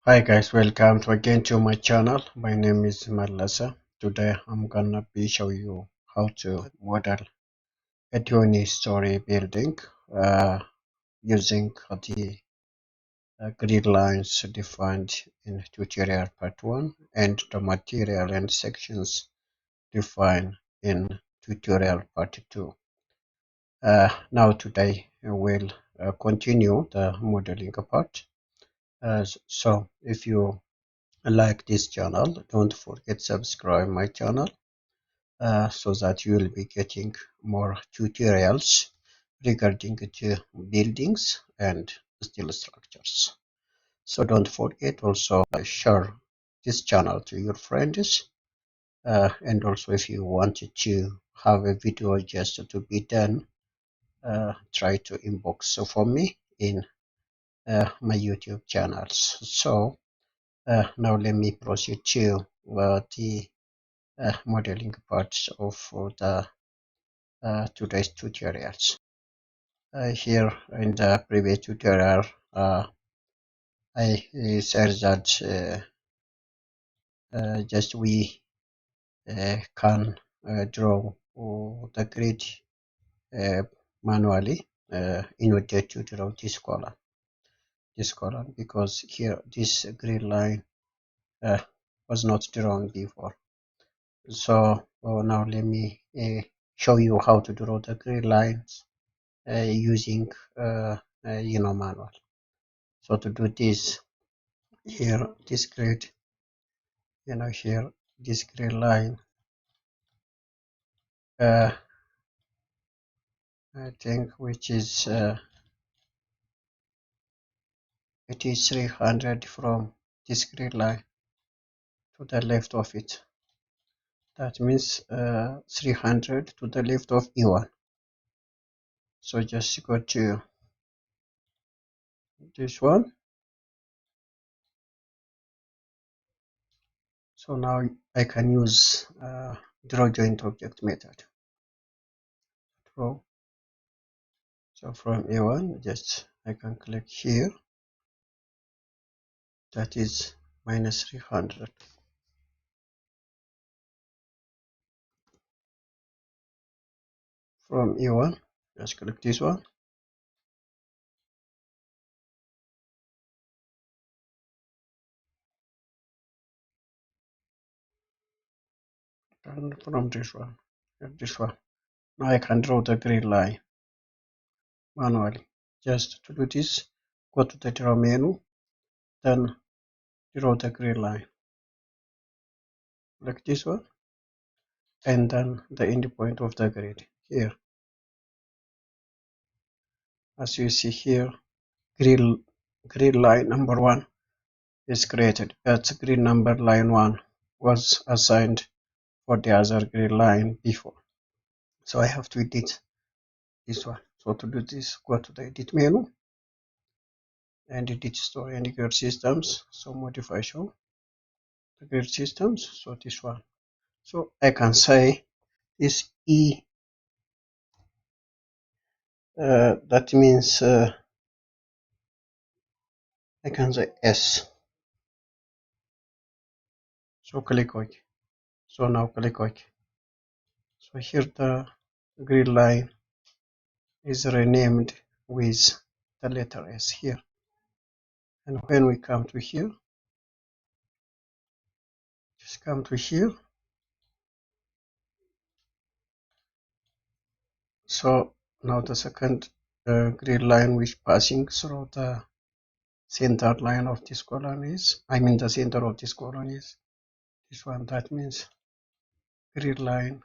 Hi guys, welcome again to my channel. My name is Malasa. Today I'm gonna be show you how to model a 20-story building using the grid lines defined in tutorial part 1 and the material and sections defined in tutorial part 2. Now today we'll continue the modeling part. So if you like this channel, don't forget subscribe my channel so that you will be getting more tutorials regarding the buildings and steel structures. So don't forget also share this channel to your friends, and also if you wanted to have a video just to be done, try to inbox for me in my YouTube channels. So now let me proceed to the modeling parts of the today's tutorials. Here in the previous tutorial, I said that just we can draw the grid manually in order to draw this column because here this grid line was not drawn before. So now let me show you how to draw the grid lines using manual. So to do this, here this grid, here this grid line, I think which is it is 300 from this grid line to the left of it. That means 300 to the left of E1. So just go to this one. So now I can use draw joint object method. Draw. So from A1, just I can click here. That is minus 300. From E1, just click this one. And from this one, this one. Now I can draw the grid line manually. Just to do this, go to the draw menu, then draw the grid line. Like this one, and then the end point of the grid here. As you see here, grid line number 1 is created, but grid number line 1 was assigned for the other grid line before. So I have to edit this one. So to do this, go to the edit menu and edit story and grid systems. So modify show the grid systems. So this one. So I can say this E. That means I can say S. So click OK. So now click OK. So here the grid line is renamed with the letter S here. And when we come to here, just come to here. So now the second grid line which passing through the center line of this column is, the center of this column is this one. That means grid line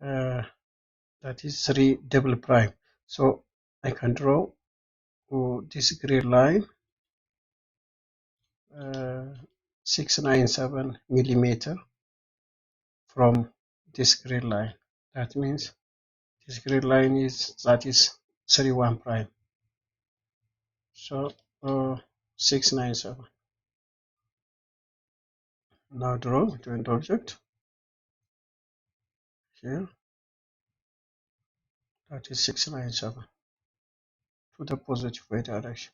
that is 3 double prime. So I can draw this grid line 697 millimeter from this grid line. That means this grid line is 31 prime. So 697. Now draw joint object here. That is 697 to the positive y direction.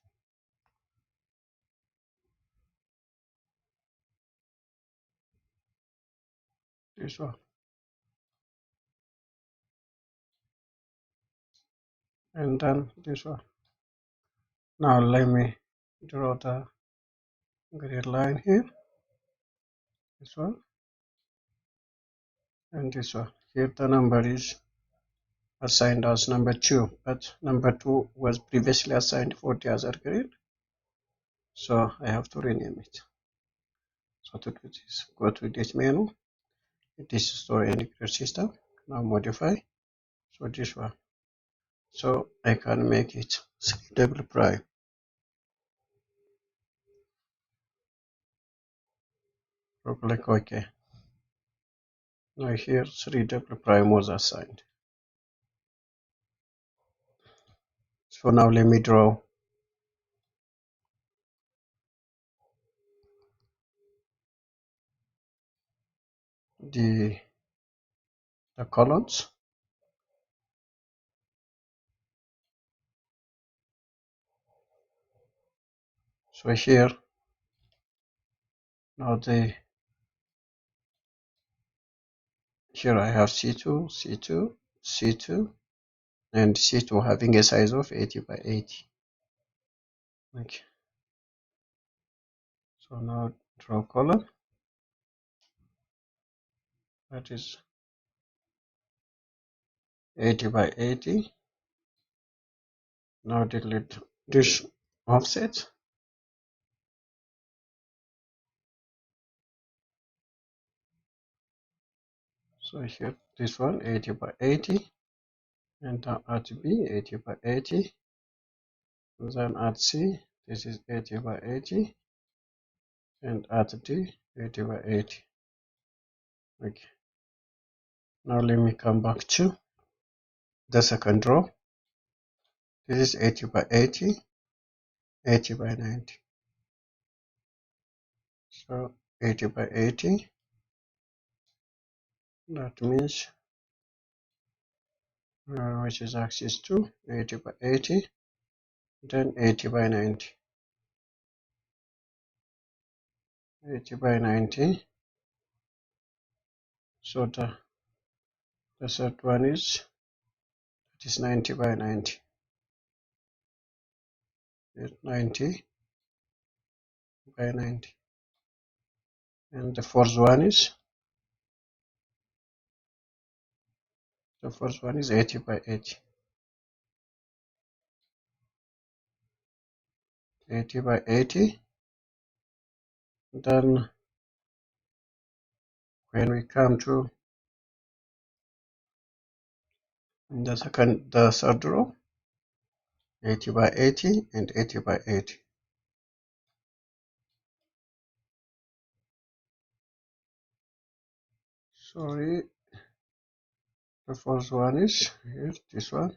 this one, and then this one. Now let me draw the grid line here, this one, and this one. Here the number is assigned as number 2, but number 2 was previously assigned for the other grid, so I have to rename it. So to do this, go to this menu, it is store any grid system. Now modify, so this one. So I can make it double prime. So click OK. Now here 3 double prime was assigned. So now let me draw the columns. So here now here I have C2, C2, C2, and C2 having a size of 80 by 80. Okay. So now draw column. That is 80 by 80. Now delete this offset. So here this one 80 by 80, and now add B 80 by 80, and then add C, this is 80 by 80, and add D 80 by 80. Okay. Now let me come back to the second row. This is 80 by 80, 80 by 90. So 80 by 80, that means which is axis 2, 80 by 80, then 80 by 90. 80 by 90. So the third one is, that is 90 by 90. 90 by 90. And the fourth one is, 80 by 80. 80 by 80. Then when we come to the third row, 80 by 80 and 80 by 80. Sorry, the first one is here, this one,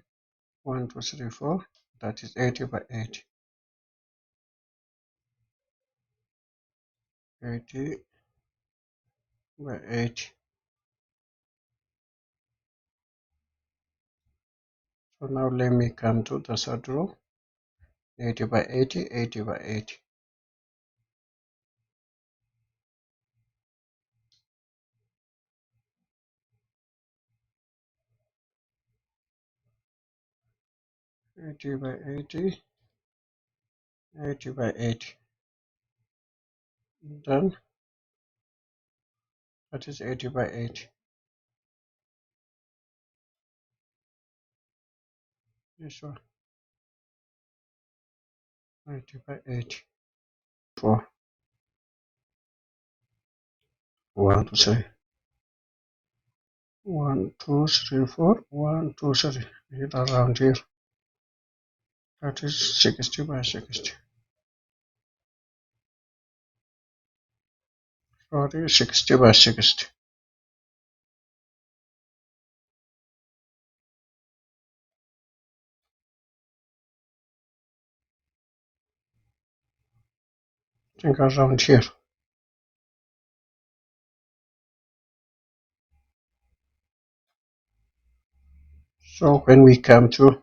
1, 2, 3, 4, that is 80 by 80. 80 by 80. So now let me come to the third row, 80 by 80, 80 by 80. 80 by 80, 80 by 80. Done. That is 80 by 80. This one. 80 by 80. 4. 1, 2, 3. 1, 2, 3, 4. 1, 2, 3. Hit around here. That is 60 by 60. Sorry, 60 by 60. Think around here. So when we come to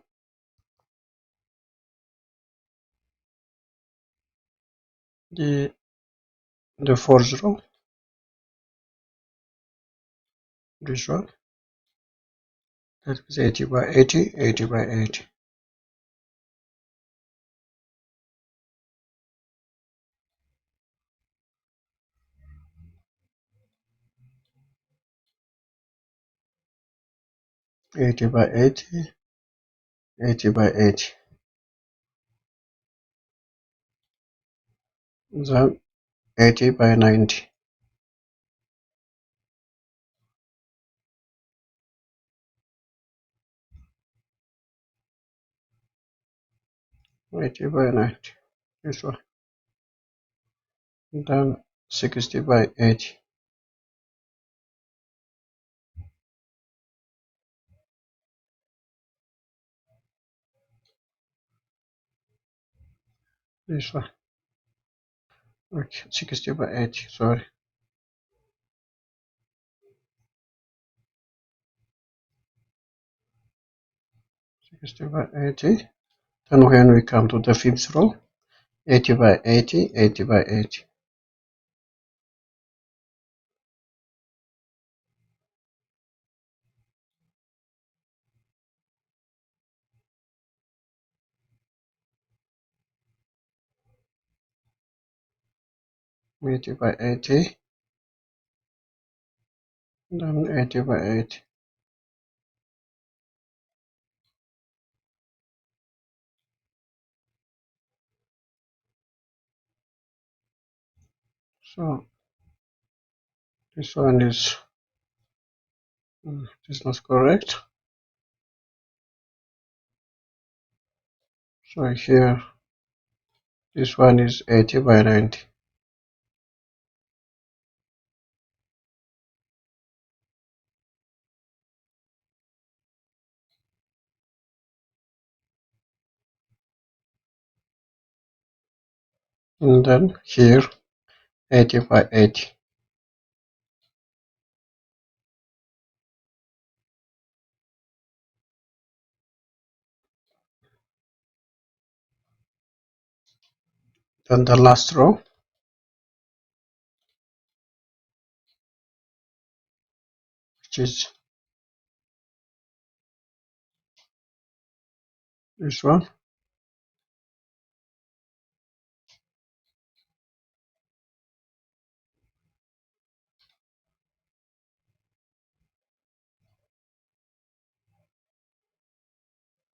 the fourth row, This one, that is 80 by 80, 80 by 80. Eighty by 80, 80 by 80. Then 80 by 90. 80 by 90. This one. Then 60 by 80. This one. Okay, 60 by 80, sorry. 60 by 80. Then when we come to the fifth row, 80 by 80, 80 by 80. Eighty by 80, then 80 by 80. So this one is this not correct. So here this one is 80 by 90. And then here 80 by 80. Then the last row, which is this one,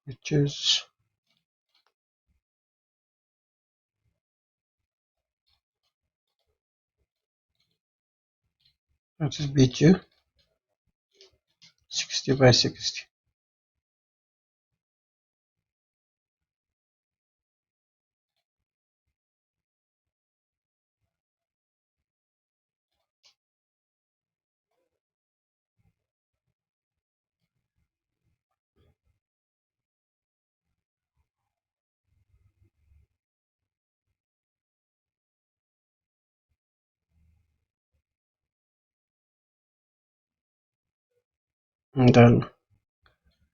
which is that is BQ, 60 by 60. And then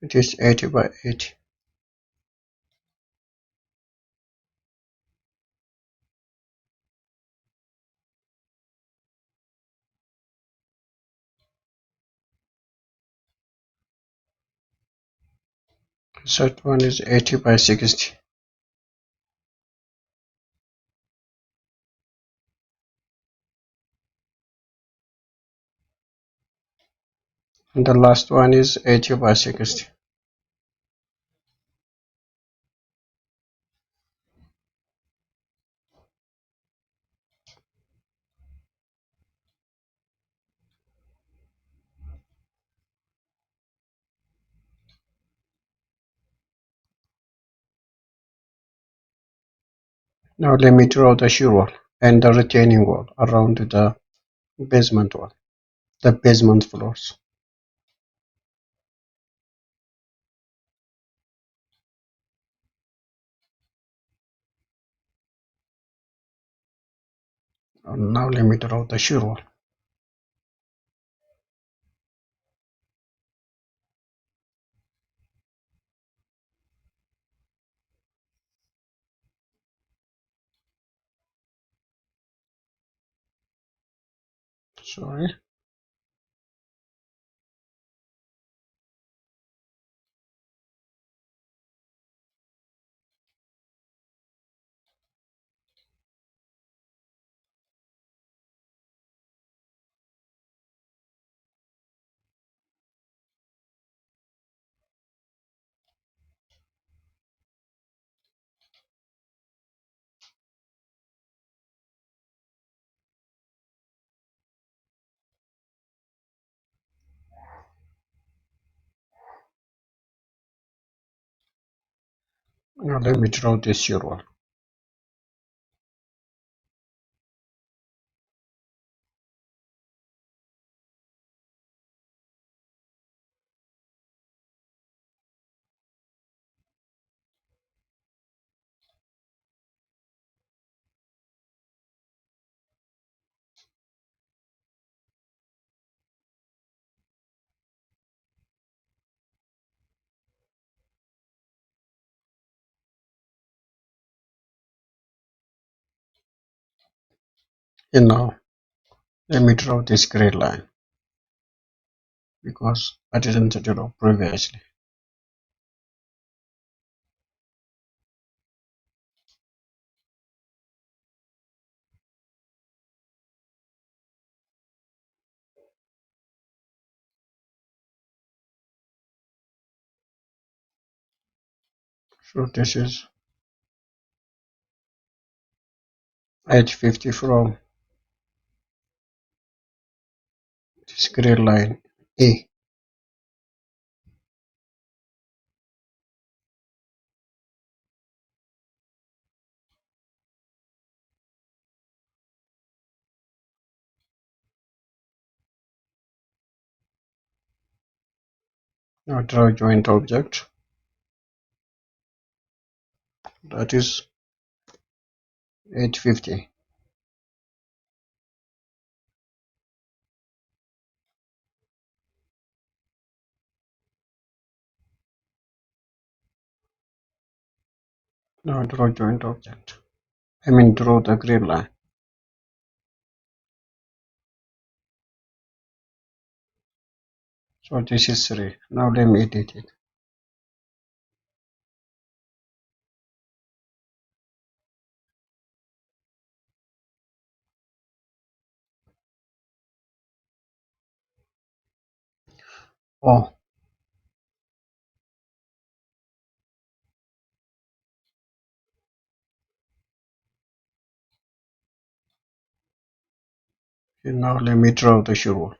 it is 80 by 80. The third one is 80 by 60. And the last one is 80 by 60. Now let me draw the shear wall and the retaining wall around the basement wall, the basement floors. Now let me draw the shear wall. Sorry. Now let me draw this shear wall. And now let me draw this gray line because I didn't draw previously. So this is edge 50 from this gray line A. Now draw a joint object that is edge 50. Now draw joint object. I mean draw the gray line. So this is 3. Now let me edit it. Oh, and now let me draw the shear wall.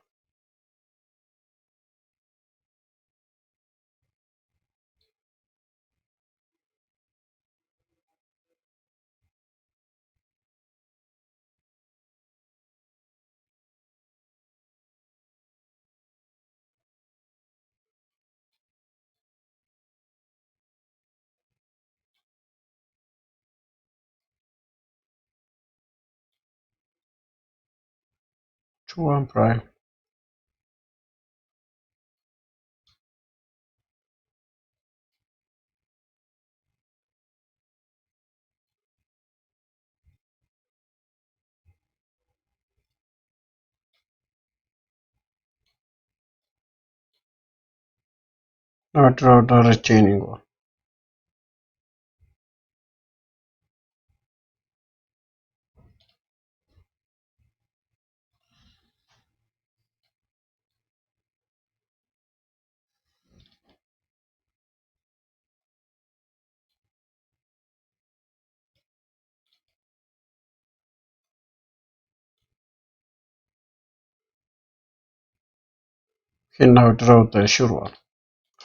To 1 prime. Now draw the retaining wall. And now draw the shear wall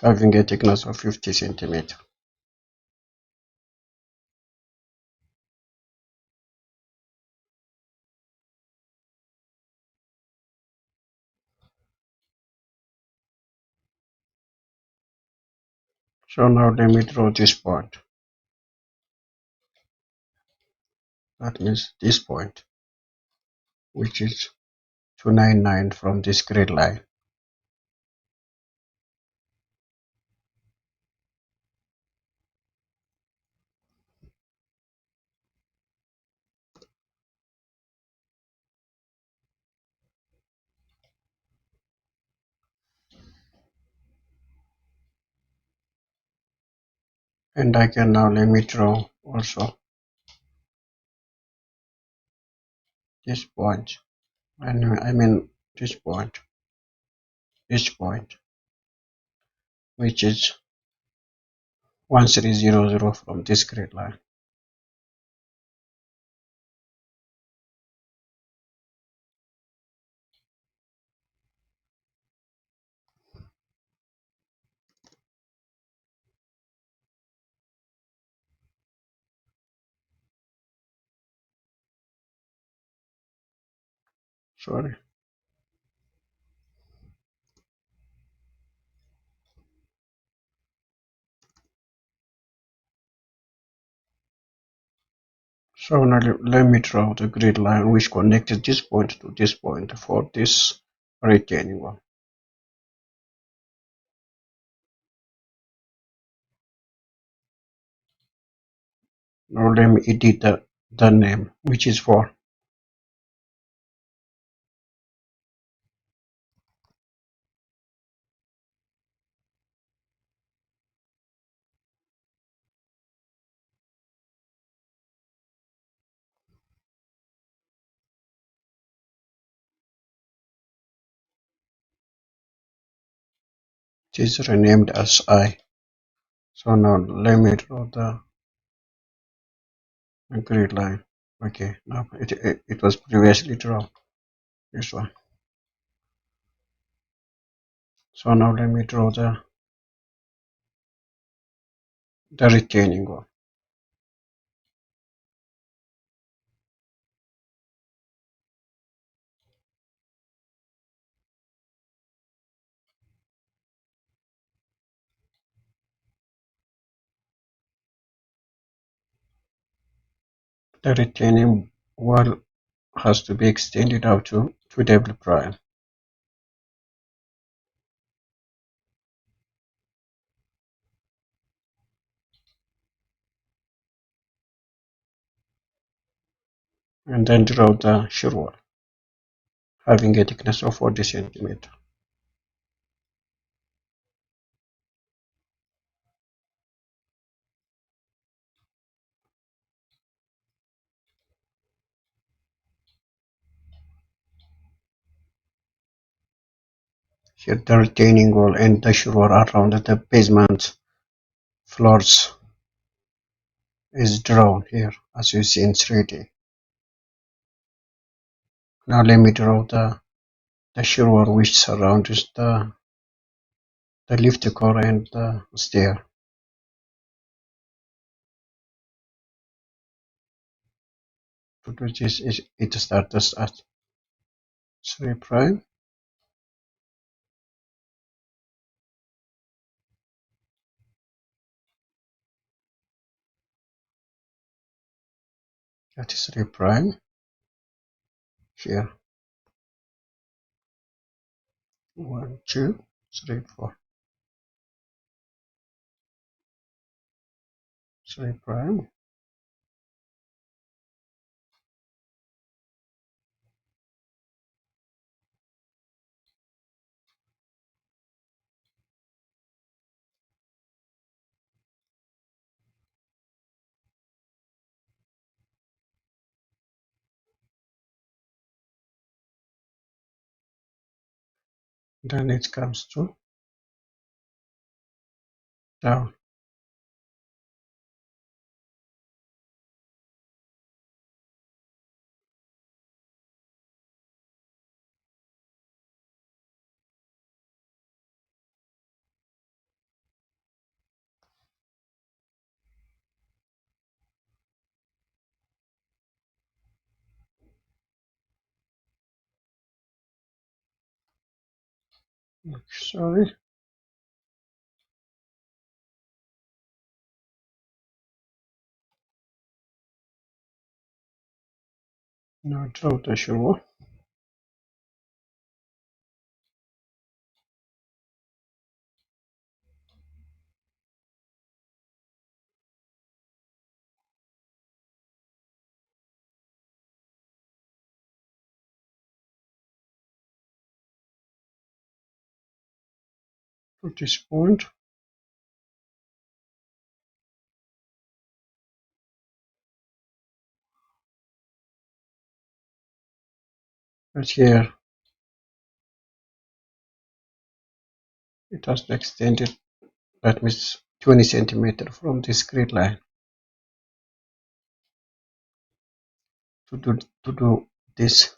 having a thickness of 50 centimeters. So now let me draw this point. That means this point, which is 299 from this grid line. And I can now let me draw also this point. I mean this point, which is 1300 from this grid line. Sorry. So now let me draw the grid line which connects this point to this point for this retaining wall. Now let me edit the name, which is for it is renamed as I. So now let me draw the grid line. Okay, now it was previously drawn. This one. So now let me draw the retaining wall. The retaining wall has to be extended out to double prime. And then draw the shear wall, having a thickness of 40 centimeters. Here the retaining wall and the shear wall around the basement floors is drawn here as you see in 3D. Now let me draw the shear wall which surrounds the lift core and the stair. To do this, it starts at 3 prime. That is 3 prime. Here 1, 2, 3, 4. 3 prime. Then it comes to down. Sorry. Now draw the shear wall. To this point. But here it has to extend it, that means 20 centimeters from this grid line. To do this,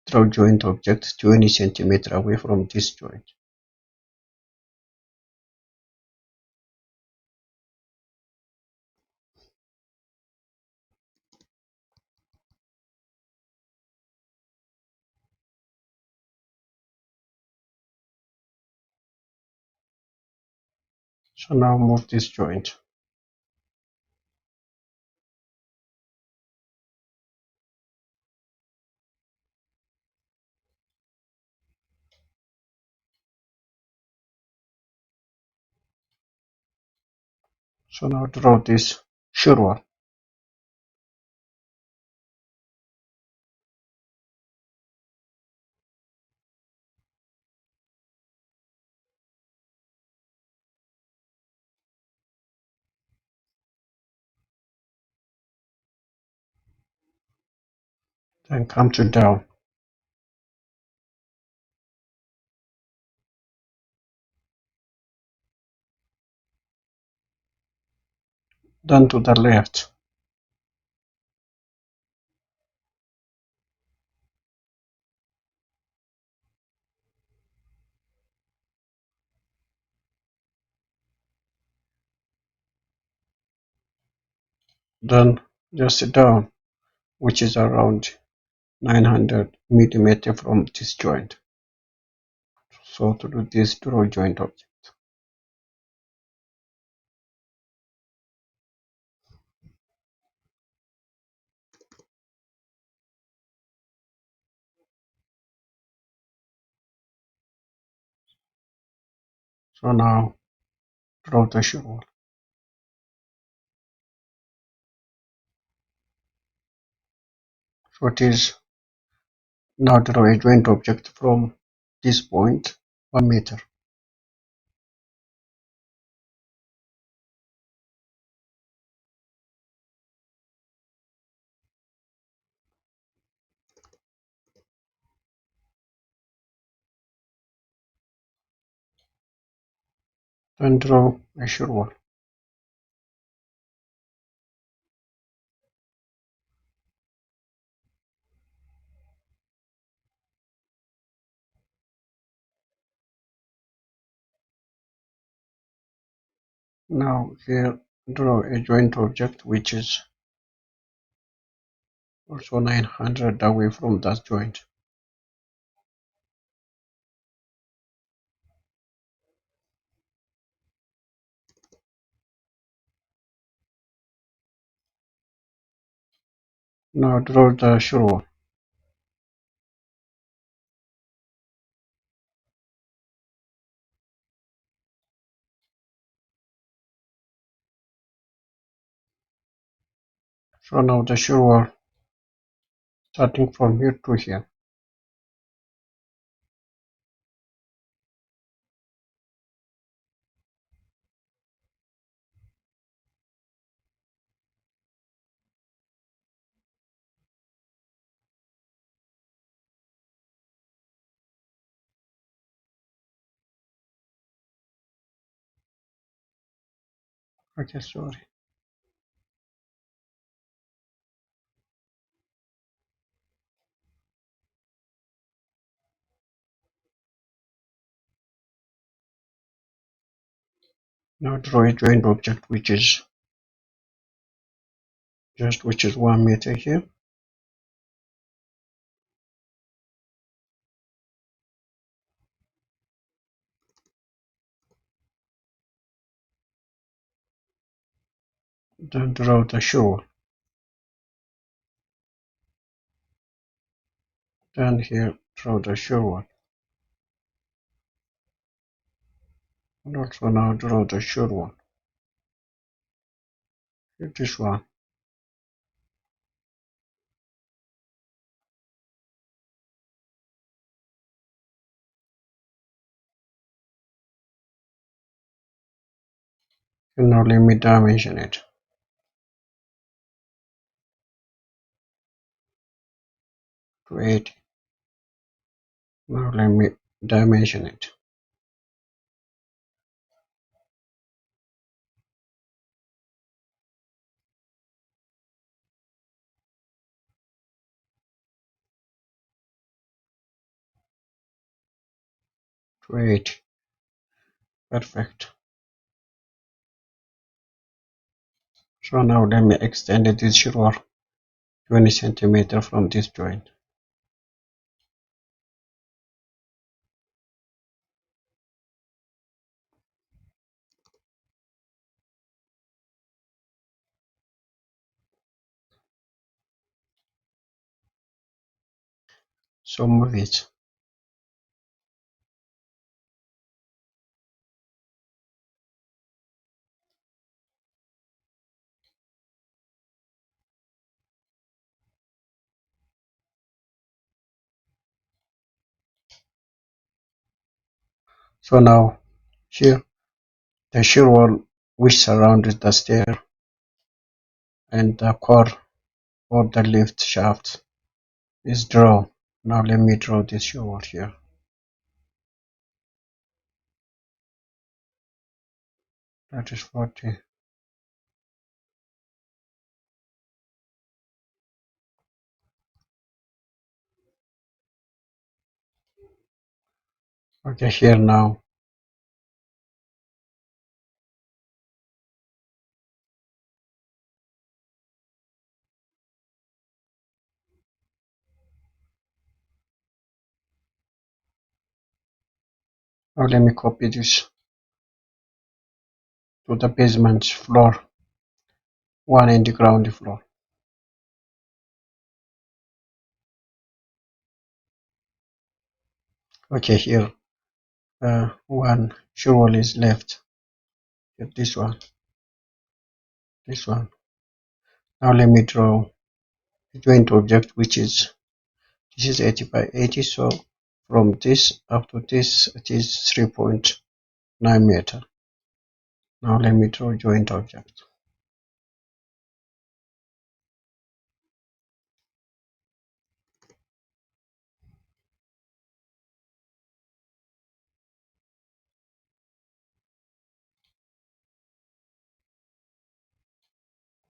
draw joint object 20 centimeters away from this joint. So now move this joint. So now draw this shear wall. Then come to down. Then to the left. Then just down, which is around 900 millimeter from this joint. So to do this, draw joint object. So now draw the shear wall. So it is now draw a joint object from this point 1 meter. Then draw a shear wall. Now here draw a joint object which is also 900 away from that joint. Now draw the shear wall. So now the shear wall starting from here to here. Okay, sorry. Now draw a joint object which is 1 meter here. Then draw the shear wall. Then here draw the shear wall. And also now draw the shear wall. This one. And now let me dimension it to 80. Now let me dimension it to 80. Perfect. So now let me extend this shear wall 20 centimeter from this joint. So move it. So now here the shear wall which surrounds the stair and the core or the lift shaft is drawn. Now let me draw this shear wall here. That is 40. Okay, here now. Now let me copy this to the basement floor, one and the ground floor. Okay, here one shear wall is left. This one, this one. Now let me draw a joint object which is this is 80 by 80. So from this up to this it is 3.9 meter. Now let me draw joint object.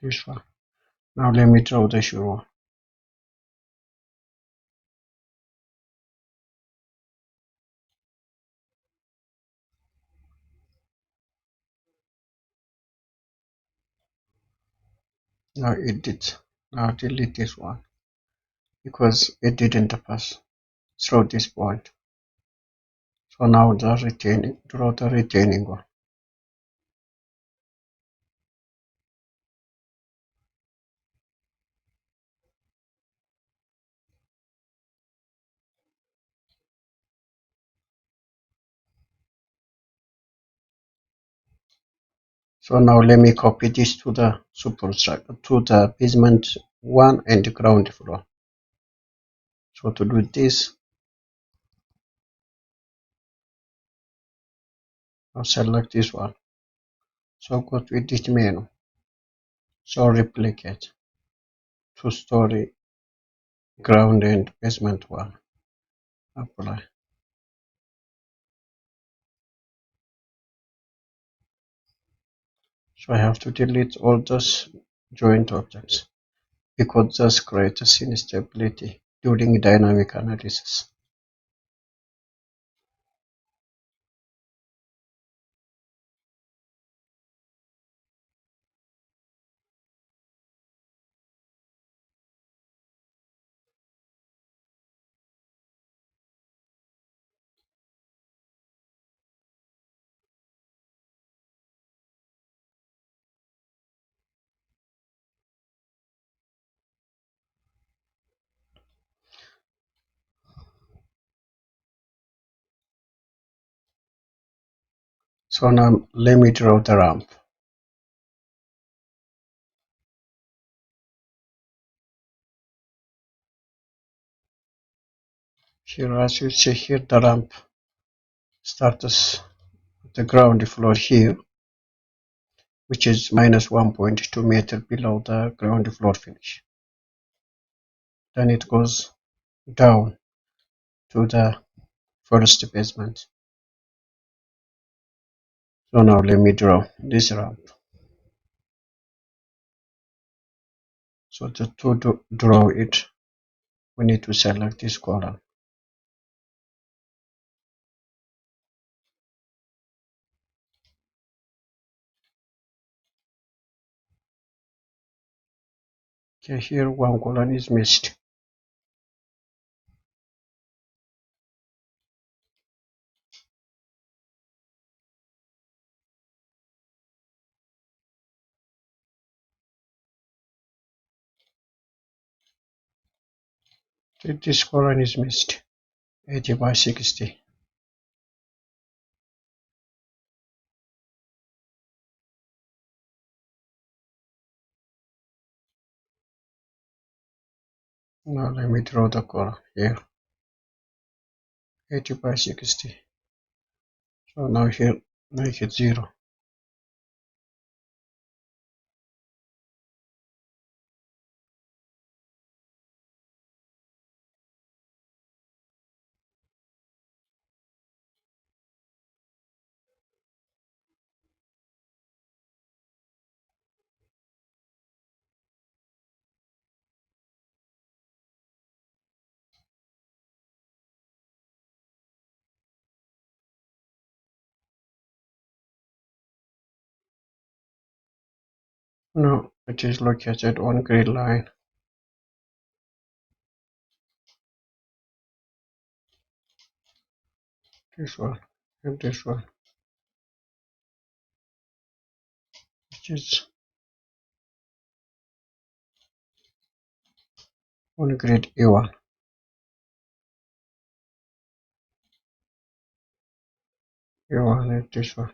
This one. Now let me draw the shear wall. Now edit. Now delete this one because it didn't pass through this point. So now the retaining, draw the retaining one. So now let me copy this to the superstructure, to the basement one and the ground floor. So to do this, I'll select this one. So go to edit menu. So replicate two-story ground and basement one. Apply. So I have to delete all those joint objects because this creates instability during dynamic analysis. So now let me draw the ramp. Here, as you see here, the ramp starts at the ground floor here, which is minus 1.2 meter below the ground floor finish. Then it goes down to the first basement. So now let me draw this ramp. So to draw it, we need to select this column. Okay, here one column is missed. This column is missed. 80 by 60. Now let me draw the column here. 80 by 60. So now here make it 0. Now it is located on grid line. This one and this one, which is on grid E1. E1 and this one.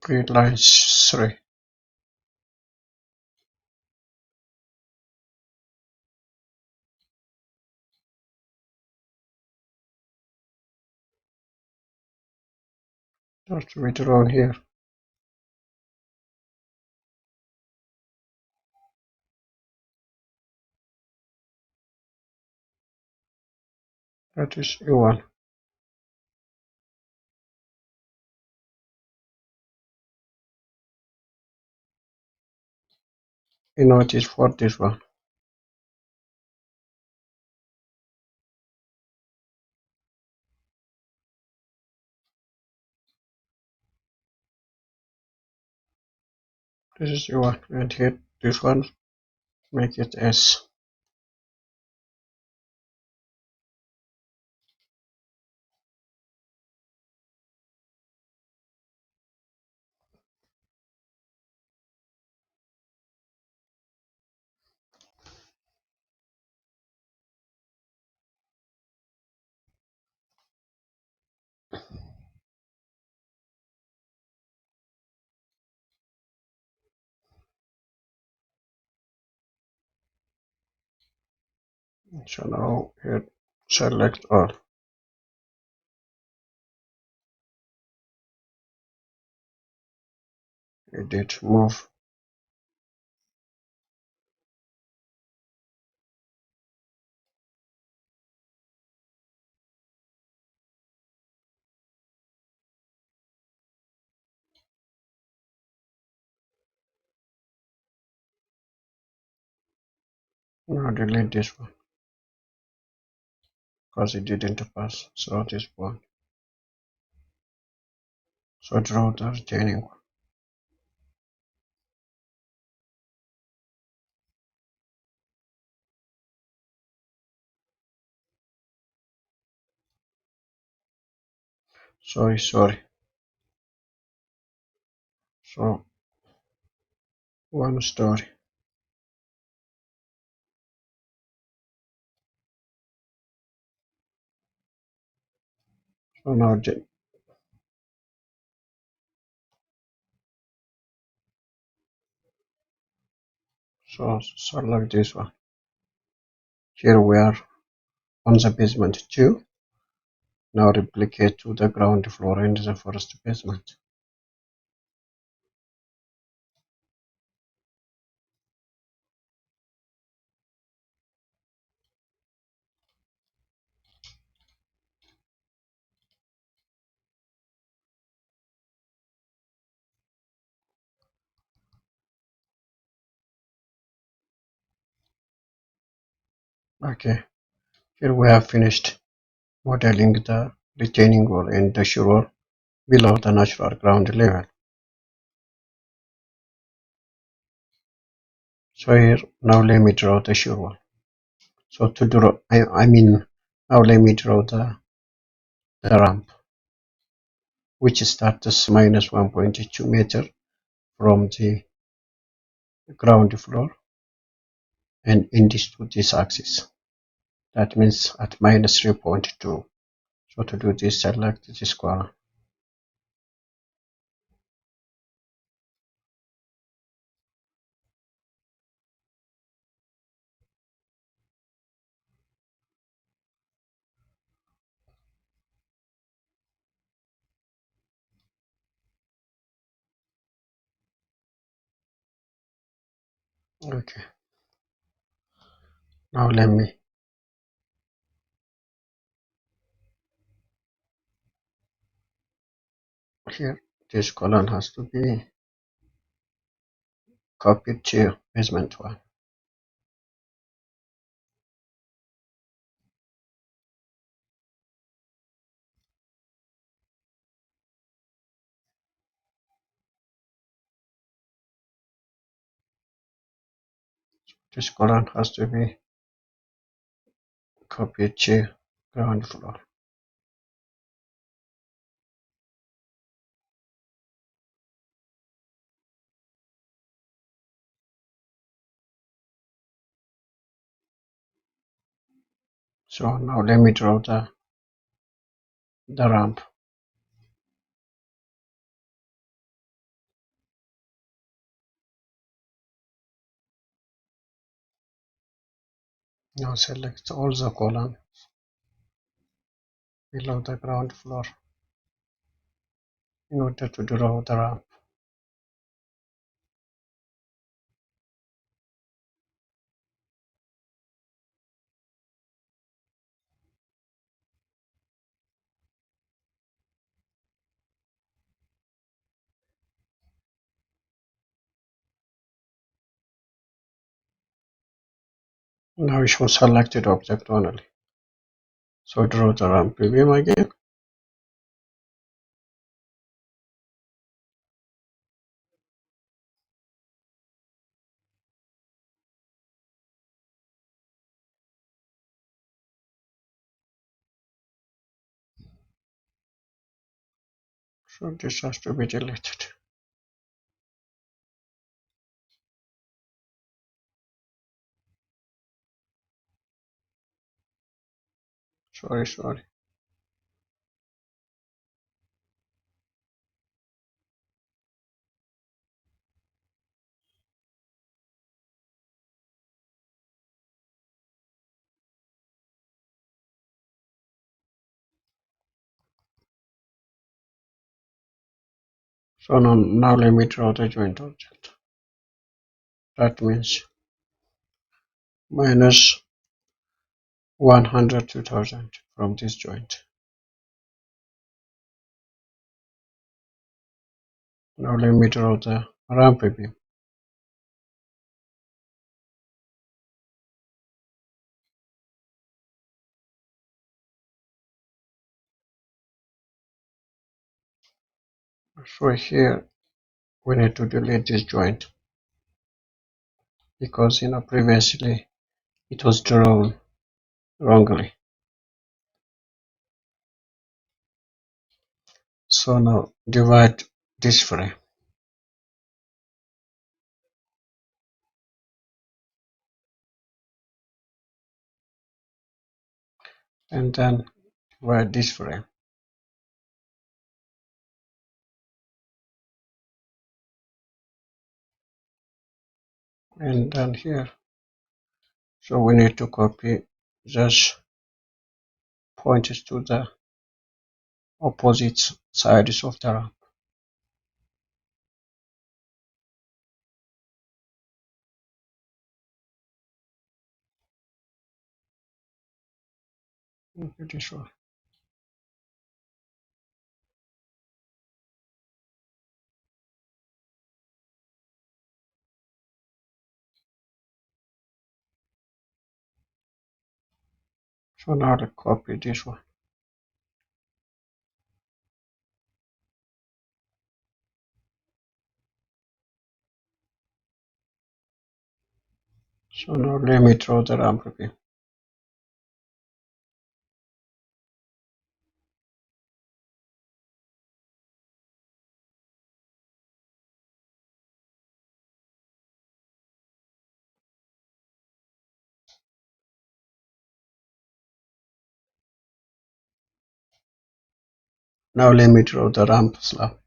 Grid line 3. Just to be drawn here. That is E1. You know it is for this one. This is E1 and here this one make it S. So now here select all. Edit, move. Now delete this one because it didn't pass. So this one. So draw the retaining one. Sorry. So one story. So now select this one. Here we are on the basement 2. Now replicate to the ground floor and the first basement. Okay, here we have finished modeling the retaining wall and the shear wall below the natural ground level. So here, now let me draw the shear wall. So to draw, now let me draw the ramp, which starts minus 1.2 meter from the ground floor and ends to this axis. That means at minus 3.2. So to do this, select this column. Okay. Now let me here. This column has to be copied to basement one. This column has to be copied to ground floor. So now let me draw the ramp. Now select all the columns below the ground floor in order to draw the ramp. Now we show selected object only. So draw the ramp beam again. So this has to be deleted. Sorry. So now let me draw the joint object. That means minus 100 2000 from this joint. Now let me draw the ramp beam. So here we need to delete this joint because previously it was drawn wrongly. So now divide this frame and then divide this frame and then here. So we need to copy those points to the opposite sides of the ramp. Pretty sure. So now let's copy this one. So now let me draw the ramp again. Now let me draw the ramp slab.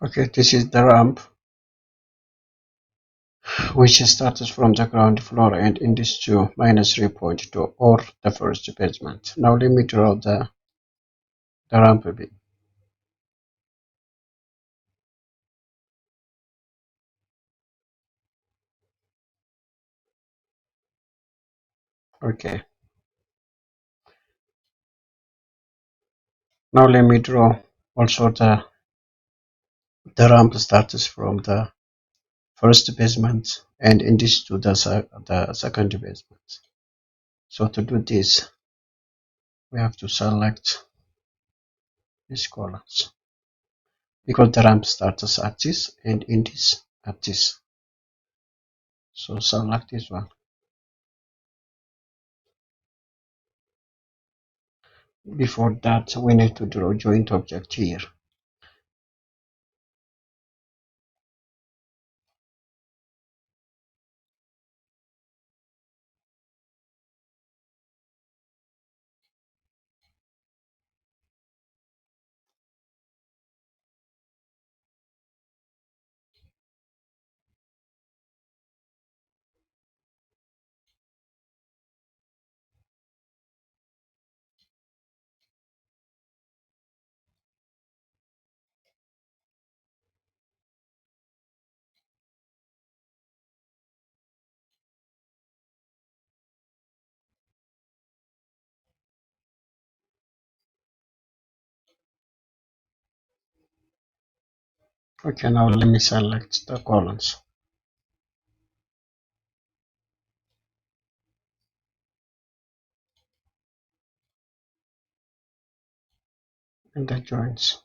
Okay, this is the ramp which starts from the ground floor and ends to -3.2 or the first basement. Now let me draw the ramp a bit. Okay. Now let me draw also the ramp starts from the first basement and ends to the second basement. So to do this, we have to select these columns because the ramp starts at this and ends at this. So select this one. Before that, we need to draw joint object here. Okay, now let me select the columns and the joints.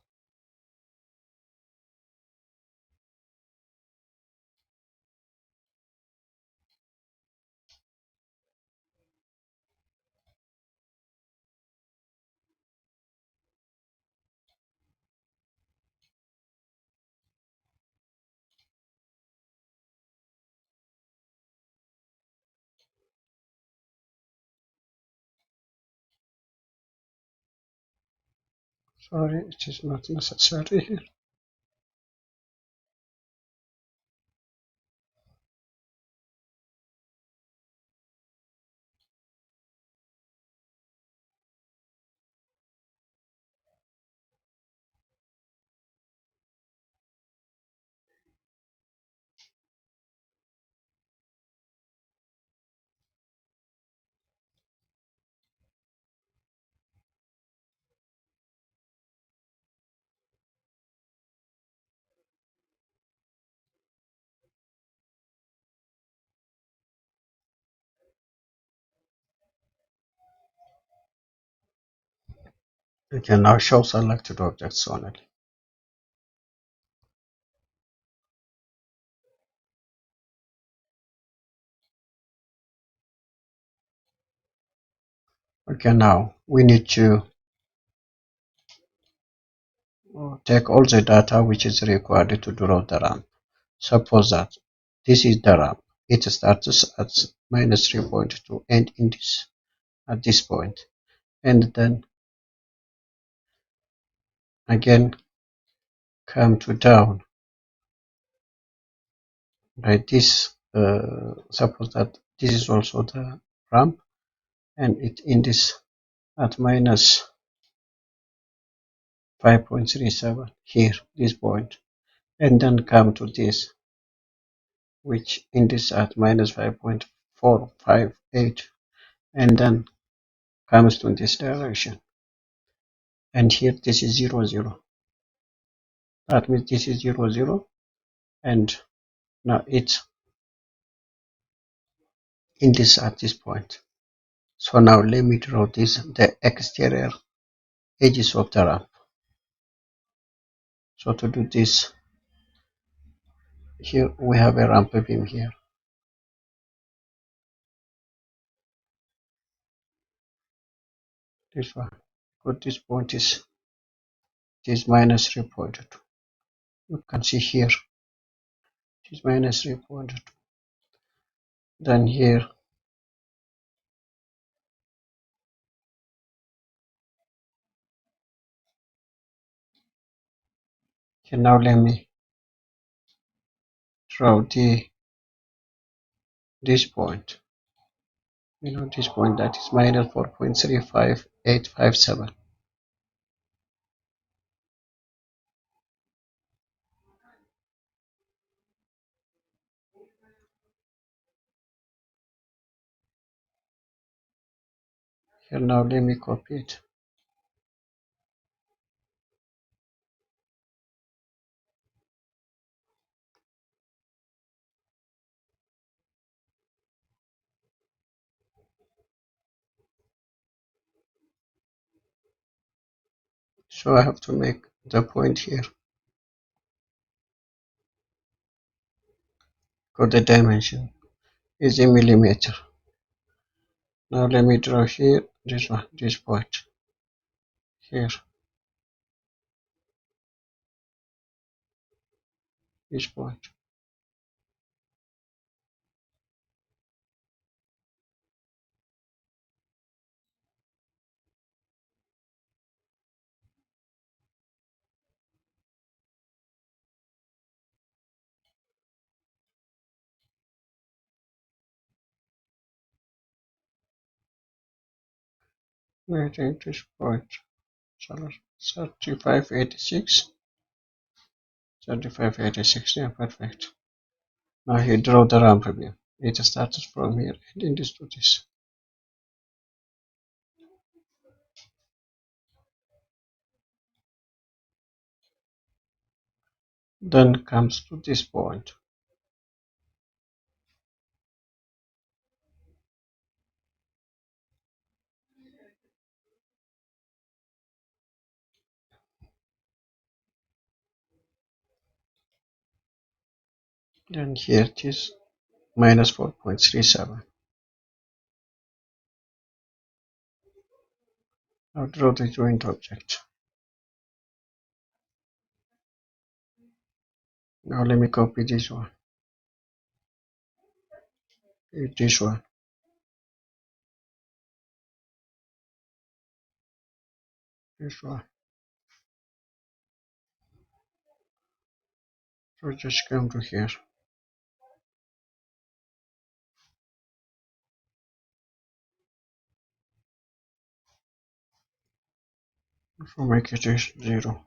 Sorry, it is not necessary here. You can now show selected objects only. Okay, now we need to take all the data which is required to draw the ramp. Suppose that this is the ramp. It starts at -3.2 and ends at this point. And then again come to down by this. Suppose that this is also the ramp and it ends at -5.37 here, this point. and then come to this, which indicates at minus 5.458, and then comes to this direction. And here this is 0, 0. That means this is 0, 0, and now it's in this at this point. So now let me draw this, the exterior edges of the ramp. So to do this, here we have a ramp beam here. This one. But this point is minus 3.2. You can see here it is minus 3.2. Then here now let me draw this point. This point that is minus 4.35857. Here now let me copy it. So I have to make the point here. Got the dimension is in millimeter. Now let me draw here this one, this point here, this point. I think this point. So 3586. 3586, yeah, perfect. Now he draw the ramp beam. It starts from here and into this. Then comes to this point. Then here it is minus 4.37. Now draw the joint object. Now let me copy this one. This one. This one. So just come to here. So make it 0.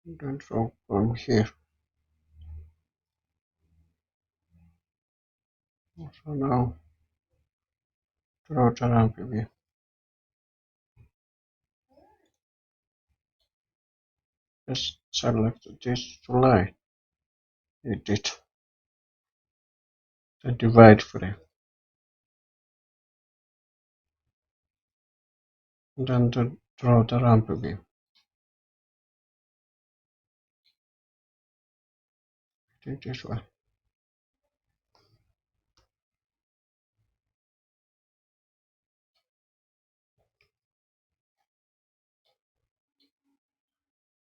Then draw from here. So now draw the ramp beam. Just select this line. Edit. Then divide frame. Then draw the ramp beam. Take this one.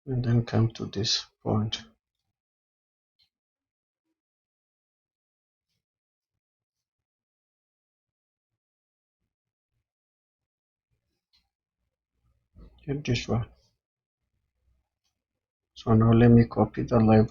And then come to this point. Get this one. So now let me copy the level.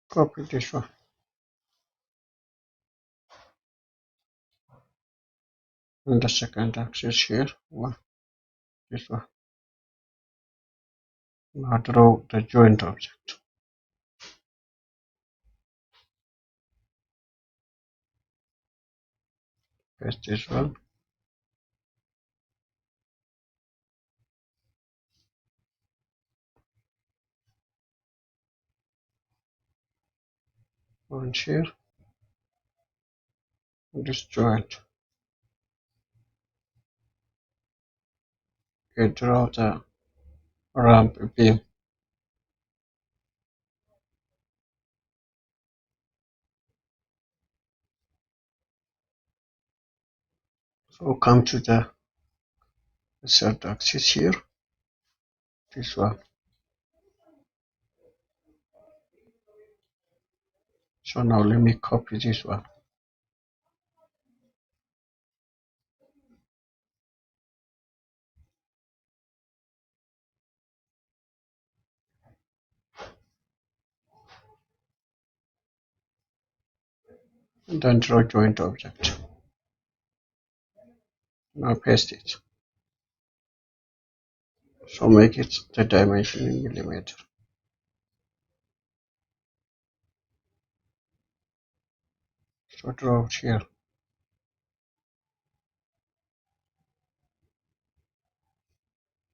Copy this one. And the second axis here, one, this one. Now draw the joint object. Paste this one here, and this joint. You draw the ramp beam. So come to the third axis here, this one. So now let me copy this one. And then draw joint object. Now paste it. So make it the dimension in millimeter. So draw here.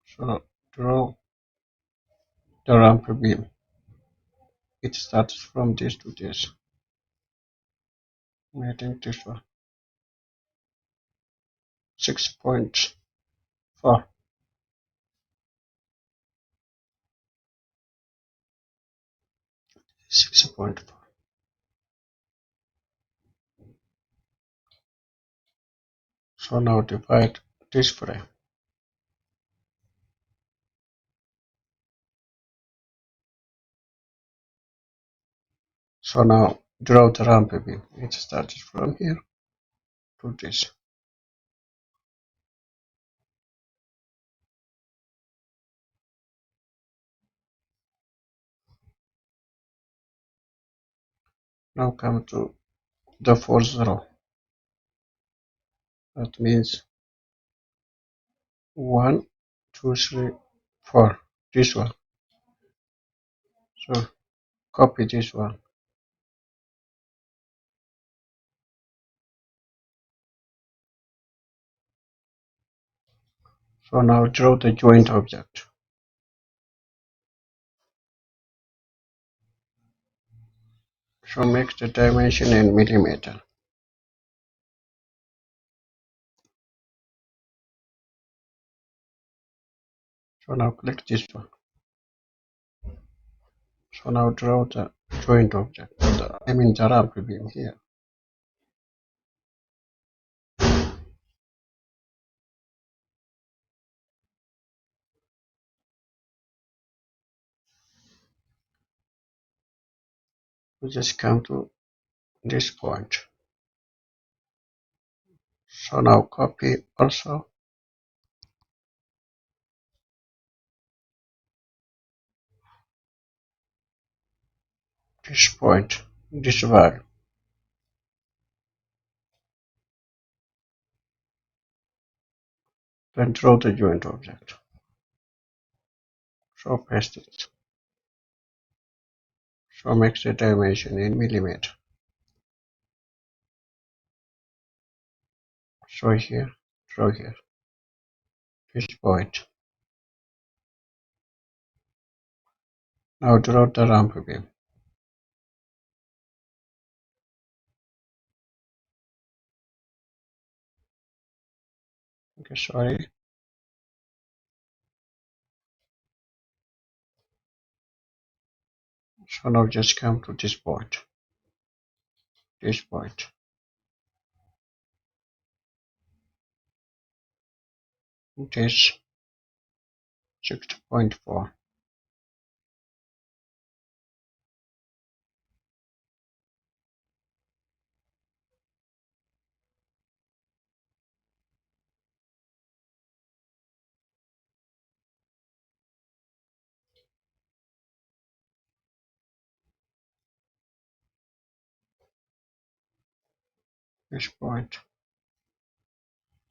So draw the ramp beam. It starts from this to this. I think this one. 6.4. Six point four. So now divide this frame. So now draw the ramp beam. It starts from here to this. Now come to the fourth row. That means 1, 2, 3, 4. This one. So copy this one. So now draw the joint object. So make the dimension in millimeter. So now click this one. So now draw the joint object. I mean the ramp beam here. We just come to this point. So now copy also this point, this value. Then draw the joint object. So paste it. So make the dimension in millimeter. So here, draw here, this point. Now draw the ramp beam. Okay, sorry. So now just come to this point. This point. This 6.4. this point.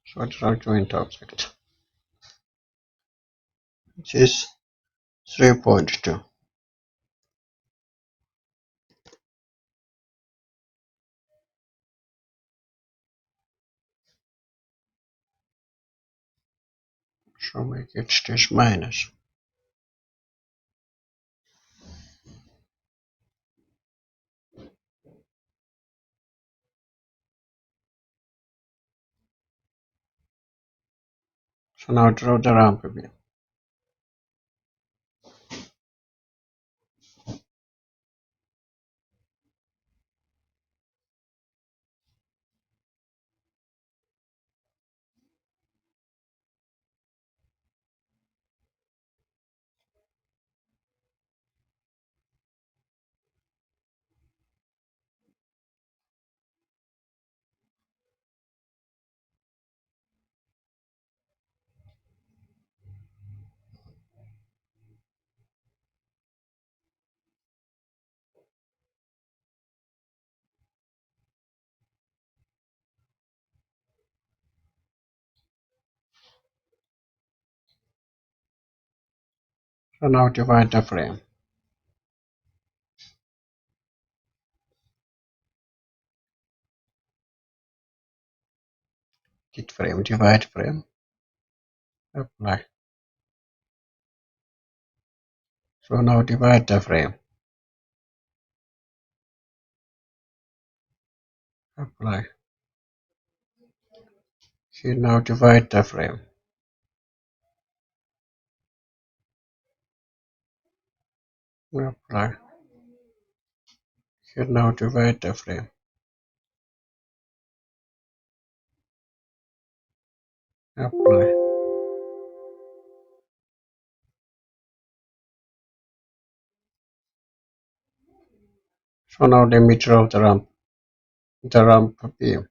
So draw joint object. Which is 3.2. So make it this minus. So now draw the ramp beam. So now divide the frame. Hit frame, divide frame, apply. So now divide the frame, apply. Here now divide the frame, apply. Here now divide the frame, apply. So now the meter of the ramp beam.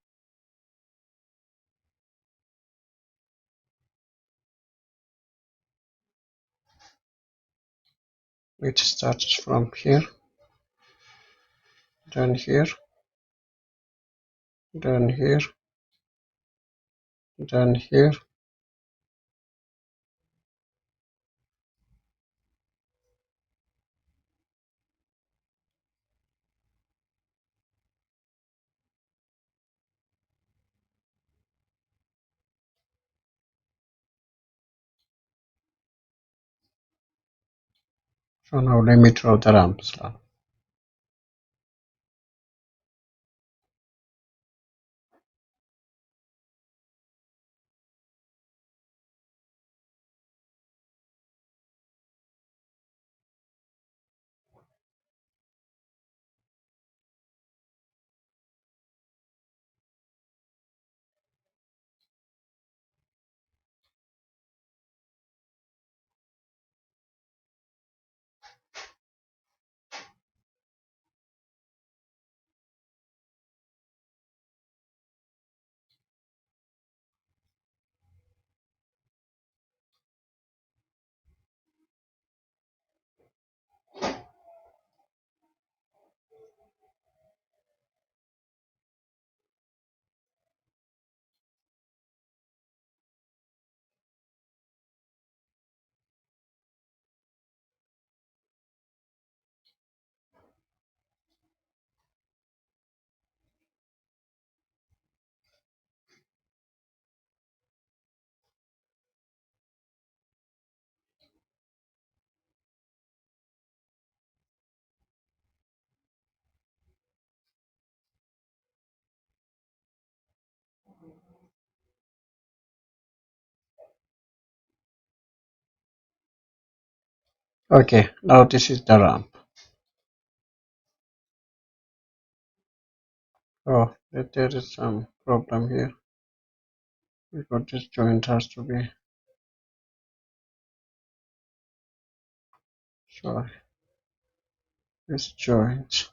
It starts from here, then here, then here, then here. So now the meter of the ramp slab. Okay, now this is the ramp. Oh, there is some problem here because this joint has to be, sorry, this joint.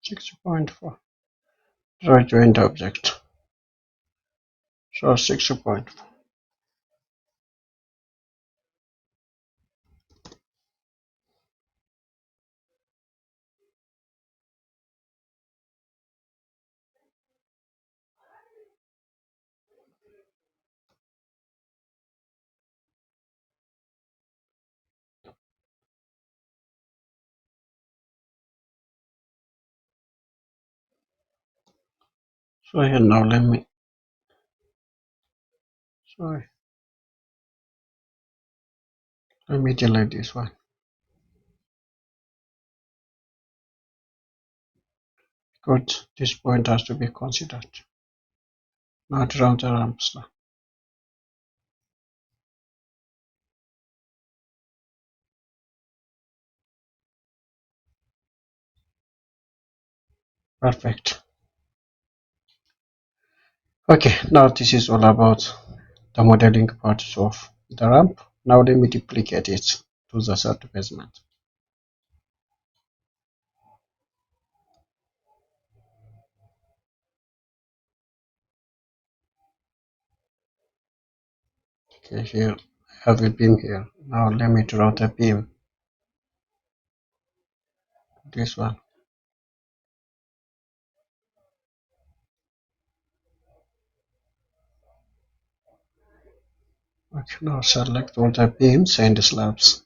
Six point four. Draw joint object. So 6 point. So here now sorry, let me delete this one because this point has to be considered, not around the ramps now. Perfect. Okay, now this is all about the modeling parts of the ramp. Now let me duplicate it to the third basement. Okay, here I have a beam here. Now let me draw the beam. This one. Okay, now select all the beams and slabs.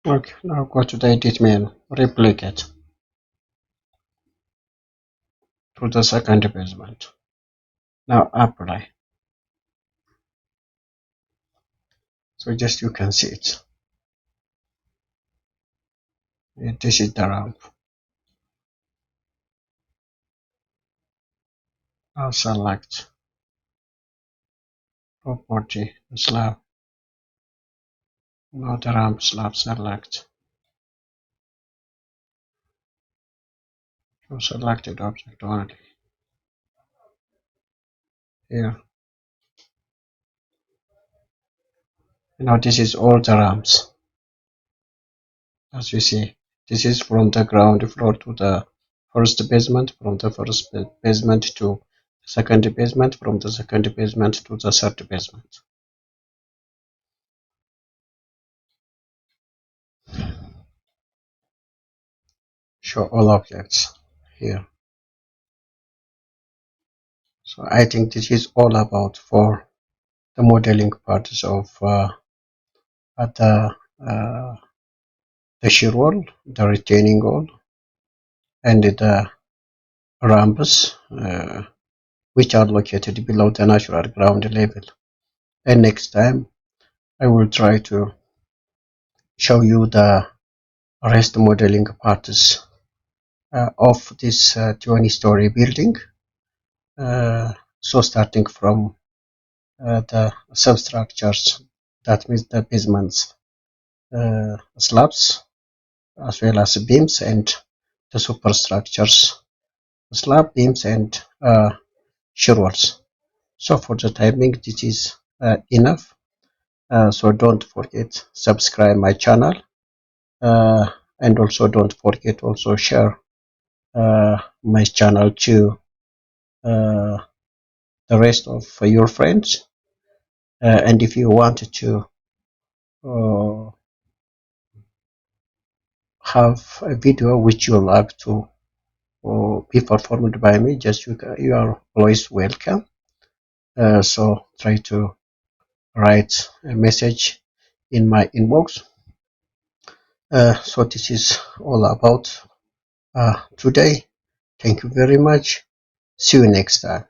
Okay, now go to the edit menu, replicate to the second basement. Now apply. So just you can see it. This is the ramp. Now select property slab. Now the ramp slab select. So selected object only. Here. Now this is all the ramps. As you see, this is from the ground floor to the first basement, from the first basement to second basement, from the second basement to the third basement. Show all objects here. So I think this is all about for the modeling parts of the shear wall, the retaining wall, and the rumps, which are located below the natural ground level. And next time I will try to show you the rest modeling parts of this 20-story building. So starting from the substructures, that means the basements, slabs, as well as beams, and the superstructures, slab, beams, and shear walls. So for the timing, this is enough. So don't forget subscribe my channel, and also don't forget also share my channel to the rest of your friends. And if you want to have a video which you like to be performed by me, just you are always welcome. So try to write a message in my inbox. So this is all about today. Thank you very much. See you next time.